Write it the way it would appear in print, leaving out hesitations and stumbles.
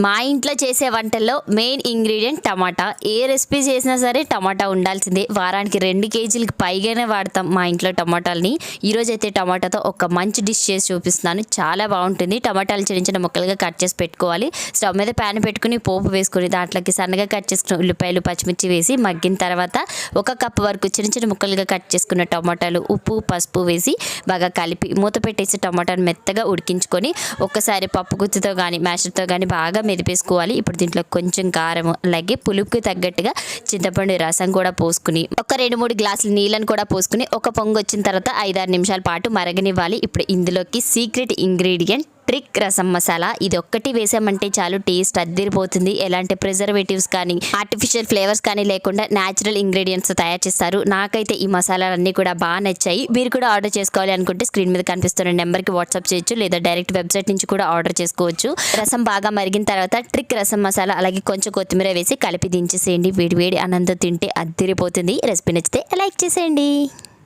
మా ఇంట్లో చేసే వంటల్లో మెయిన్ ఇంగ్రీడియంట్ టమాటా. ఏ రెసిపీ చేసినా సరే టమాటా ఉండాల్సిందే. వారానికి 2 కేజీలకు పైగానే వాడతాం మా ఇంట్లో టమాటాలని. ఈరోజైతే టమాటాతో ఒక మంచి డిష్ చేసి చూపిస్తున్నాను. చాలా బాగుంటుంది. టమాటాలు చిన్న చిన్న ముక్కలుగా కట్ చేసి పెట్టుకోవాలి. స్టవ్ మీద ప్యాన్ పెట్టుకుని పోపు వేసుకుని దాంట్లోకి సన్నగా కట్ చేసుకున్న ఉల్లిపాయలు పచ్చిమిర్చి వేసి మగ్గిన తర్వాత 1 కప్ వరకు చిన్న చిన్న ముక్కలుగా కట్ చేసుకున్న టమాటాలు, ఉప్పు, పసుపు వేసి బాగా కలిపి మూత పెట్టేసి టమాటాను మెత్తగా ఉడికించుకొని ఒక్కసారి పప్పు గుత్తితో కానీ మ్యాషర్తో కానీ బాగా మెదిపేసుకోవాలి. ఇప్పుడు దీంట్లో కొంచెం కారం అలాగే పులుపుకి తగ్గట్టుగా చింతపండు రసం కూడా పోసుకుని ఒక 2-3 గ్లాసుల నీళ్ళని కూడా పోసుకుని ఒక పొంగు వచ్చిన తర్వాత 5-6 నిమిషాల పాటు మరగనివ్వాలి. ఇప్పుడు ఇందులోకి సీక్రెట్ ఇంగ్రీడియంట్ ట్రిక్ రసం మసాలా. ఇది ఒక్కటి వేసామంటే చాలు, టేస్ట్ అద్దిరిపోతుంది. ఎలాంటి ప్రిజర్వేటివ్స్ కానీ ఆర్టిఫిషియల్ ఫ్లేవర్స్ కానీ లేకుండా న్యాచురల్ ఇంగ్రీడియంట్స్ తయారు చేస్తారు. నాకైతే ఈ మసాలాలన్నీ కూడా బాగా నచ్చాయి. మీరు కూడా ఆర్డర్ చేసుకోవాలి అనుకుంటే స్క్రీన్ మీద కనిపిస్తున్న నెంబర్కి వాట్సాప్ చేయొచ్చు, లేదా డైరెక్ట్ వెబ్సైట్ నుంచి కూడా ఆర్డర్ చేసుకోవచ్చు. రసం బాగా మరిగిన తర్వాత ట్రిక్ రసం మసాలా అలాగే కొంచెం కొత్తిమీర వేసి కలిపి దించేసేయండి. వేడి వేడి అన్నంతో తింటే అద్దిరిపోతుంది. రెసిపీ నచ్చితే లైక్ చేసేయండి.